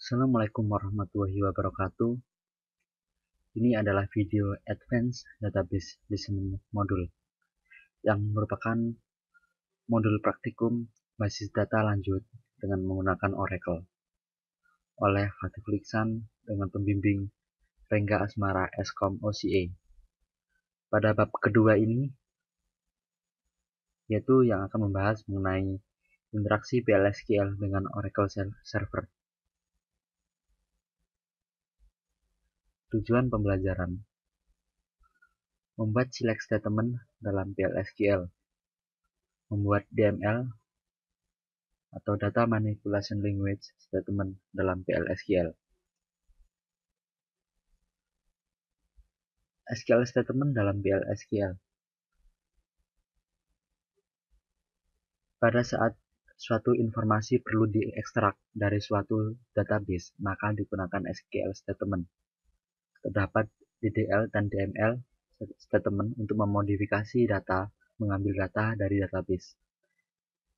Assalamualaikum warahmatullahi wabarakatuh. Ini adalah video Advanced Database Listening Module yang merupakan modul praktikum basis data lanjut dengan menggunakan Oracle oleh Fatih Liksan dengan pembimbing Rengga Asmara Eskom OCA. Pada bab kedua ini, yaitu yang akan membahas mengenai interaksi PL/SQL dengan Oracle Server. Tujuan pembelajaran: membuat select statement dalam PL/SQL, membuat DML atau Data Manipulation Language Statement dalam PL/SQL. SQL Statement dalam PL/SQL. Pada saat suatu informasi perlu diekstrak dari suatu database, maka digunakan SQL Statement. Terdapat DDL dan DML Statement untuk memodifikasi data, mengambil data dari database.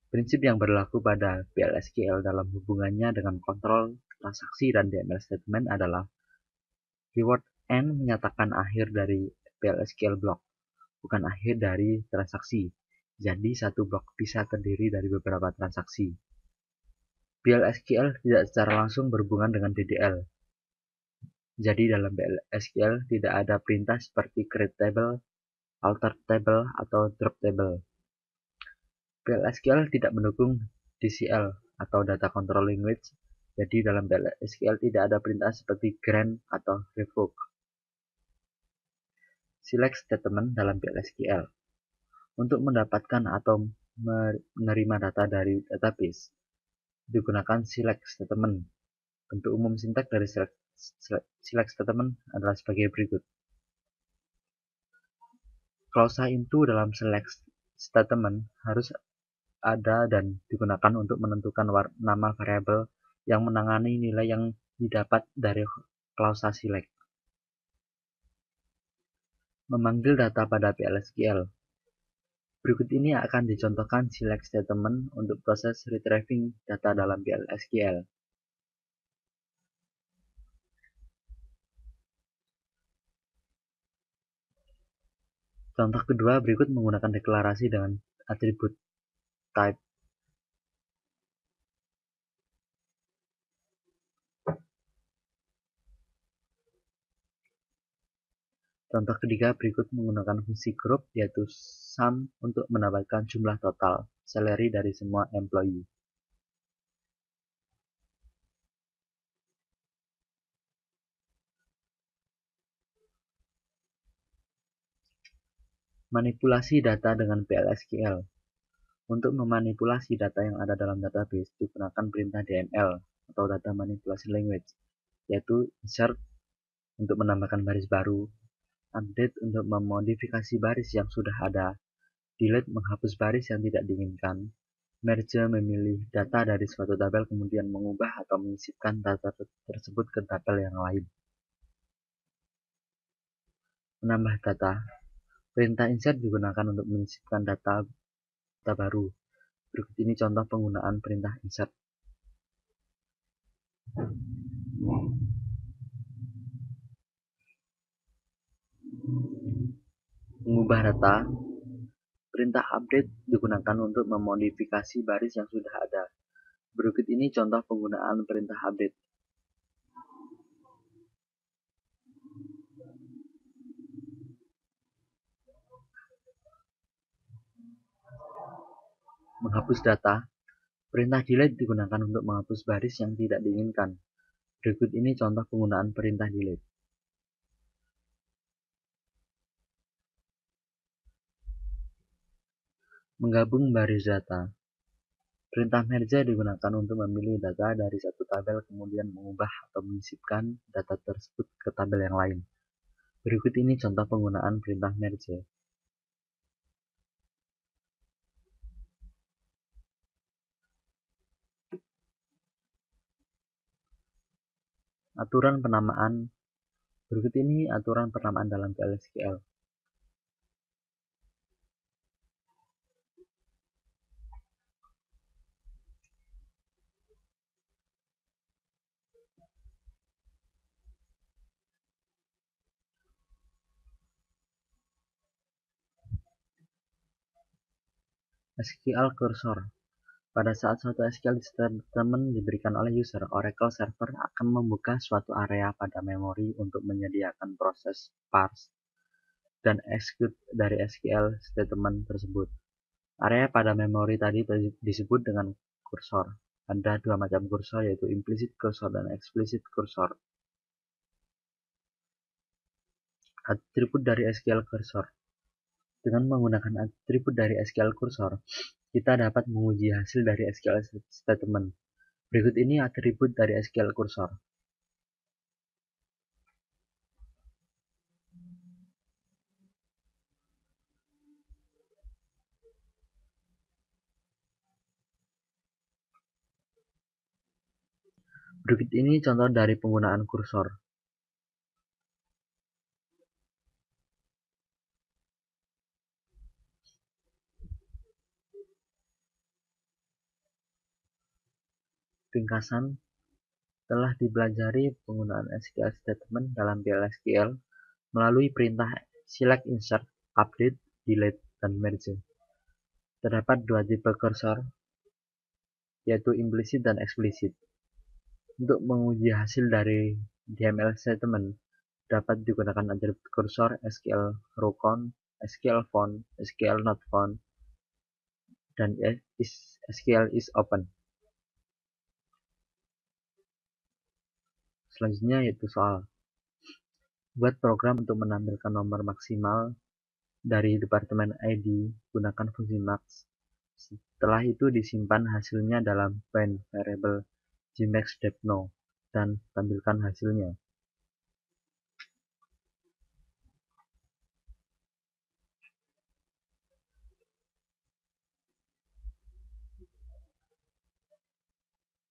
Prinsip yang berlaku pada PL/SQL dalam hubungannya dengan kontrol transaksi dan DML Statement adalah keyword N menyatakan akhir dari PL/SQL block, bukan akhir dari transaksi. Jadi satu blok bisa terdiri dari beberapa transaksi. PL/SQL tidak secara langsung berhubungan dengan DDL. Jadi dalam PL/SQL tidak ada perintah seperti create table, alter table, atau drop table. PL/SQL tidak mendukung DCL atau Data Control Language. Jadi dalam PL/SQL tidak ada perintah seperti grant atau revoke. Select statement dalam PL/SQL. Untuk mendapatkan atau menerima data dari database, digunakan select statement. Bentuk umum sintaks dari select statement adalah sebagai berikut. Klausa into dalam select statement harus ada dan digunakan untuk menentukan nama variabel yang menangani nilai yang didapat dari klausa select. Memanggil data pada PL/SQL. Berikut ini akan dicontohkan select statement untuk proses retrieving data dalam PL/SQL. Contoh kedua berikut menggunakan deklarasi dengan atribut type. Contoh ketiga berikut menggunakan fungsi group, yaitu sum untuk mendapatkan jumlah total salary dari semua employee. Manipulasi data dengan PL/SQL. Untuk memanipulasi data yang ada dalam database digunakan perintah DML atau Data Manipulation Language, yaitu insert untuk menambahkan baris baru, update untuk memodifikasi baris yang sudah ada, delete menghapus baris yang tidak diinginkan, merge memilih data dari suatu tabel kemudian mengubah atau menyisipkan data tersebut ke tabel yang lain. Menambah data. Perintah insert digunakan untuk menyisipkan data baru. Berikut ini contoh penggunaan perintah insert. Mengubah data. Perintah update digunakan untuk memodifikasi baris yang sudah ada. Berikut ini contoh penggunaan perintah update. Menghapus data. Perintah delete digunakan untuk menghapus baris yang tidak diinginkan. Berikut ini contoh penggunaan perintah delete. Menggabung baris data. Perintah merge digunakan untuk memilih data dari satu tabel kemudian mengubah atau menyisipkan data tersebut ke tabel yang lain. Berikut ini contoh penggunaan perintah merge. Aturan penamaan. Berikut ini aturan penamaan dalam PL/SQL. SQL Cursor. Pada saat suatu SQL statement diberikan oleh user, Oracle Server akan membuka suatu area pada memori untuk menyediakan proses parse dan execute dari SQL statement tersebut. Area pada memori tadi disebut dengan kursor. Ada dua macam kursor, yaitu implicit cursor dan explicit cursor. Atribut dari SQL Cursor. Dengan menggunakan atribut dari SQL Cursor, kita dapat menguji hasil dari SQL statement. Berikut ini atribut dari SQL Cursor. Berikut ini contoh dari penggunaan kursor. Ringkasan, telah dipelajari penggunaan SQL statement dalam PL/SQL melalui perintah select, insert, update, delete, dan merge. Terdapat dua tipe kursor, yaitu implicit dan explicit. Untuk menguji hasil dari DML statement, dapat digunakan atribut kursor SQL row count, SQL font, SQL not found, dan SQL is open. Selanjutnya yaitu soal. Buat program untuk menampilkan nomor maksimal dari departemen ID, gunakan fungsi max. Setelah itu disimpan hasilnya dalam variable gmax.no dan tampilkan hasilnya.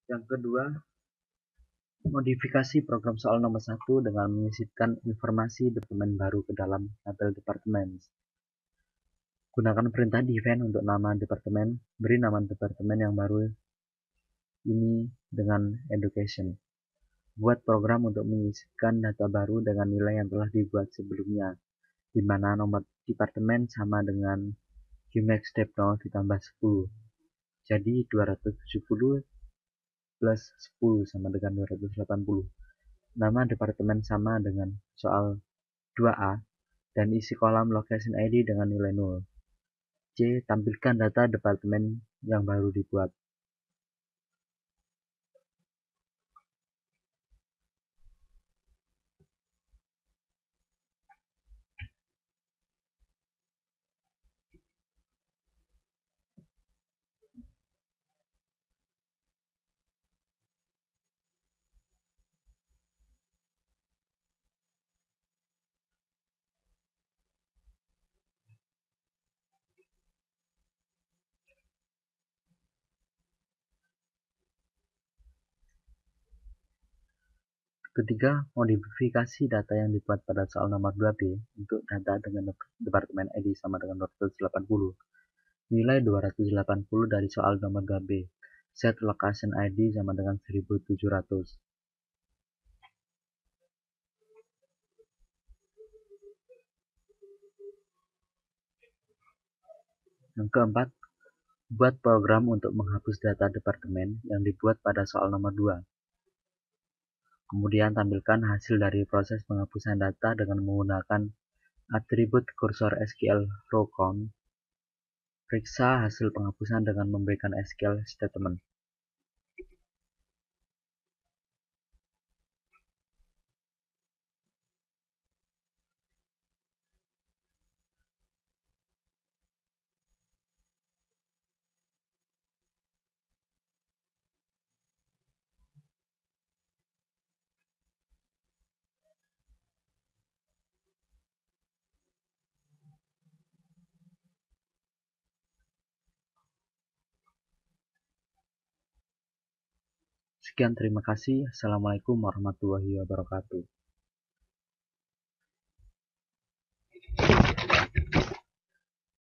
Yang kedua, modifikasi program soal nomor 1 dengan menyisipkan informasi departemen baru ke dalam tabel departemen. Gunakan perintah define untuk nama departemen, beri nama departemen yang baru ini dengan education. Buat program untuk menyisipkan data baru dengan nilai yang telah dibuat sebelumnya, di mana nomor departemen sama dengan gmax.no ditambah 10. Jadi 270 plus 10 sama dengan 280. Nama departemen sama dengan soal 2A dan isi kolom location ID dengan nilai 0. C. Tampilkan data departemen yang baru dibuat. Ketiga, modifikasi data yang dibuat pada soal nomor 2B untuk data dengan departemen ID sama dengan 280. Nilai 280 dari soal nomor 2B. Set location ID sama dengan 1700. Yang keempat, buat program untuk menghapus data departemen yang dibuat pada soal nomor 2. Kemudian tampilkan hasil dari proses penghapusan data dengan menggunakan atribut kursor SQL row count. Periksa hasil penghapusan dengan memberikan SQL statement. Sekian, terima kasih. Assalamualaikum warahmatullahi wabarakatuh.